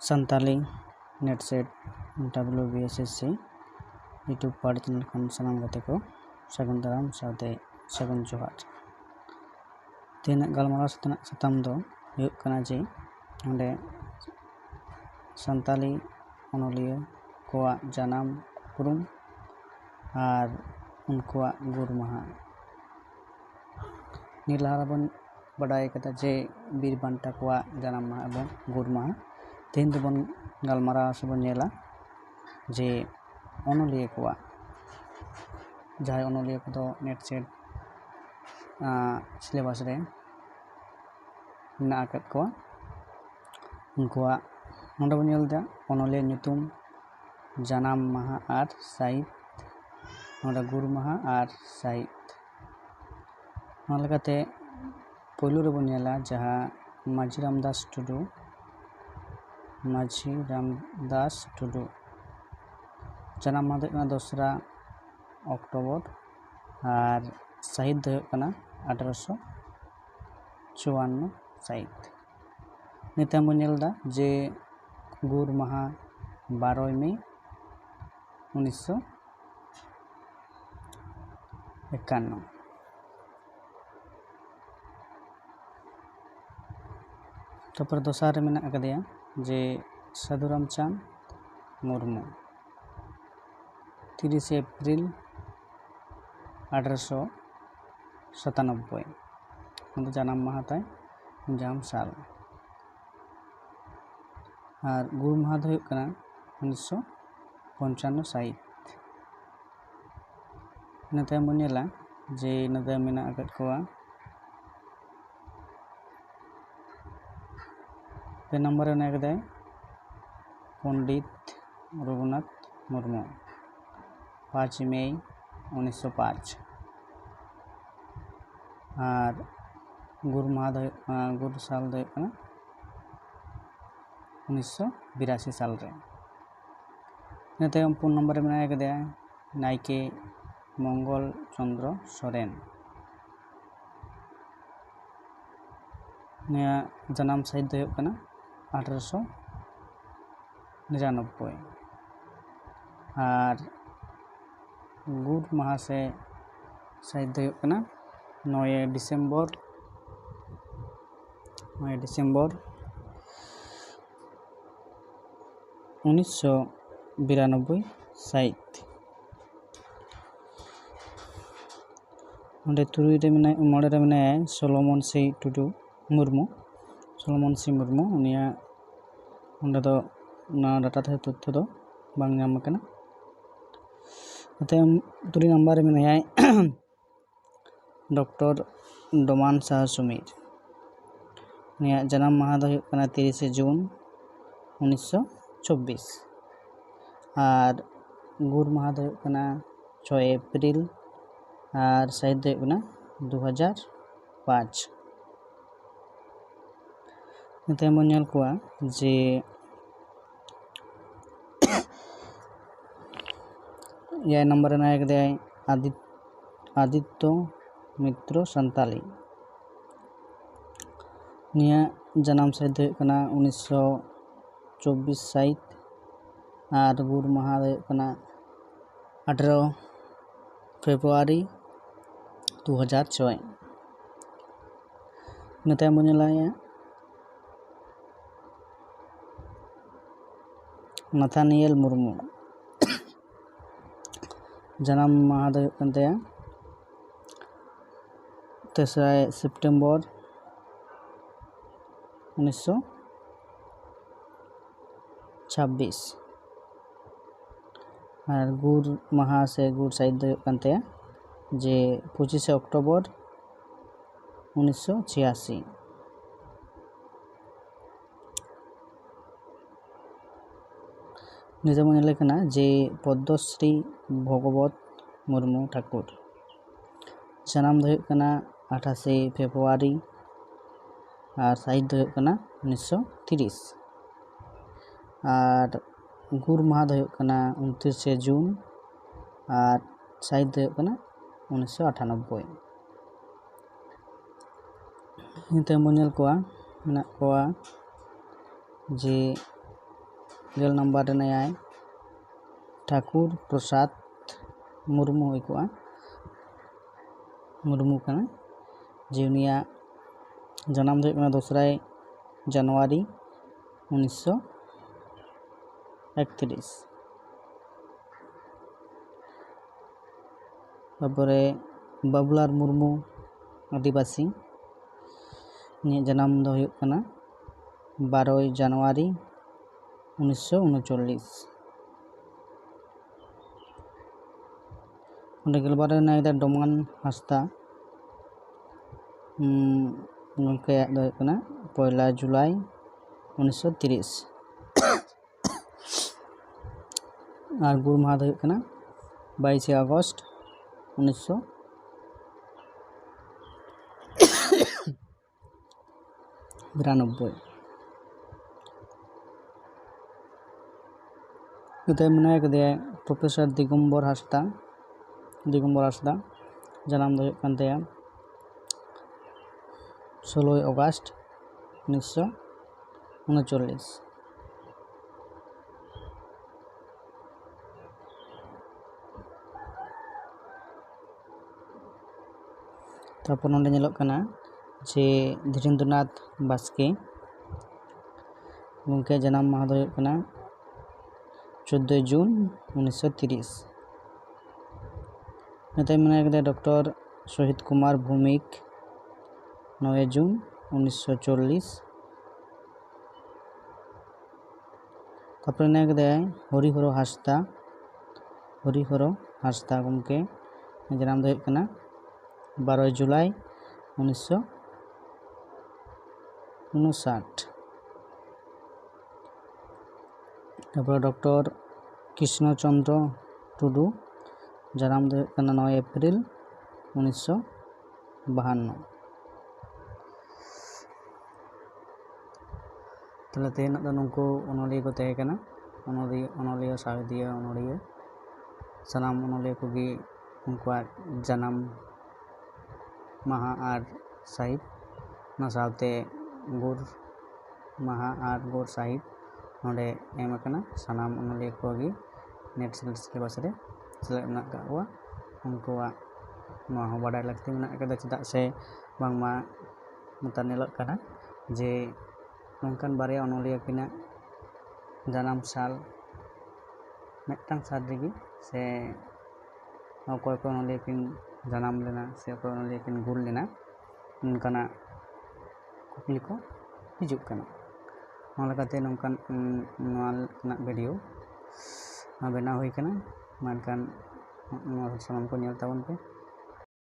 Santali net set WBSSC YouTube पाड़ channel खन सानाम गाते को सागुन दाराम साथे सागुन जोहार। तेना गलमाराव साताम दो हुयुग कना जे ओंडे संताली ओनोलिया कोआ जानाम उरुम और उनकुआ गुर माहा नीलाहाराबन बड़ाई कता जे बीर बांटा कोआ जानाम माहा एवं गुर माहा तेन दोबन गलमाराव सबन नेला जे ओनोलिया कोआ जहां ओनोलिया को नेट सेट सिलेबास रे ना आकत कोआ उनकुआ नोंडे बन नेलदा ओनोलिया ᱧᱩᱛᱩᱢ जानाम माहा और साहित नोंडे गुर माहा और साहित ओना लेकाते पोयलू रे बन नेला जहां माझी रामदास टुडू जानाम माहा दो दोसरा अक्टोबर और साहित दो 1854 साहित निताम बन नेलदा जे गुर माहा 12 मई 1951 तापर दोसार में आकदिया जे साधु रामचंद मुर्मू 30 एप्रिल 1897 जानाम माहा ताय जाम साल और गुर माहा दो 1955 साहित नते मुनेला जे नते मेना आकत कोआ पे नंबर ने आकदाय पंडित रघुनाथ मुर्मू 5 मई 1905 और गुर माहा गुर साल दो 1982 साल रे नते पुन नंबर में आकदाय नायके मंगल चंद्र सोरेन नया जन्म साहित दो 1899 और गुर माहा से साहित दो 9 डिसेम्बर 1992 साहित ओंडे तुरुई रे मेना मोड़े रे मेना सोलोमन सी टुडू मुर्मू उनिया ओंडे दो ना डाटा थे तथ्य दो बांग नाम कना अतः तुरी नंबर में है डॉक्टर डोमान शाह सुमीर उनिया जन्म माहा दो 30 जून 1924 और गुर माहा दो 6 एप्रिल और साहित दो 2005 नते मन नेल कोआ जे यह नंबर में आकदे आदित्य मित्र संताली निया जन्म साहित दो 1924 साहित और गुर माहा दो 18 फरवरी 2006 नते मुनेला नाथानियल मुर्मू जन्म माहा दो 3 सितंबर 1926 और गुर माहा से गुर साहित दो जे 25 अक्टोबर 1986 निजाम लेखना जे पद्मश्री भगवत मुर्मू ठाकुर जन्म दो 28 फेब्रुआरी और साहित दो 1930 और गुर माहा दो 29 जून और साहित दो 1998 निते मुनेल कोआ मेना कोआ जे गेल नंबर ᱨᱮᱱᱟᱭ ठाकुर प्रसाद मुर्मू हुई कोआ मुर्मू कना जे उनिया जन्म दो 2 जनवरी 1931 तारपरे बाबुलार मुर्मू आदिवासी जन्म दो 12 जनवरी 1939 उन्हें गेलबार डोमान हांसदा उनके 1 जुलाई 1930 और गुरु माह 22 अगस्त 1992 इतने मनाया कदे प्रोफेसर दिगंबर हांसदा जन्म दो 16 अगस्त 1939 तारपर नोंडे नेलोग कना जे धीरेन्द्रनाथ बास्के उनके जन्म माह दो 14 जून 1930 नते मनाया डॉक्टर शहीद कुमार भौमिक 9 जून 1940 तारपर मनाया हरिहर हांसदा उनके जन्म दो 12 जुलाई 1959 तारपर डॉक्टर कृष्ण चंद्र टुडू जन्म दो 9 अप्रैल 1952 तले तेना दो नुको अनलिया को तहेकना अनलिया साहिदिया अनलिया सनाम अनलिया कोगी उनका जन्म माहा और साहिद ना सावते गुर माहा और गुर साहिद नोडे एमकना सनाम अनलिया कोगी नेट सिलेबस रे सेलेक्ट मेना कावा उनकुआ नोआ हो बाडाय लगती मेना कदा चेदा से बांगमा मुता नेलक कना जे नोंकान बारे अनलिया किना जन्म साल मिदटांग साल रेगी से अकय को अनलिया किन जन्म लेना से अकय अनलिया किन गुर लेना उनकाना कुकली को हिजुग कना नोलकाते नोंकान नोआ वीडियो बेना हुई कना मानकान सामान को नेल ताबन पे।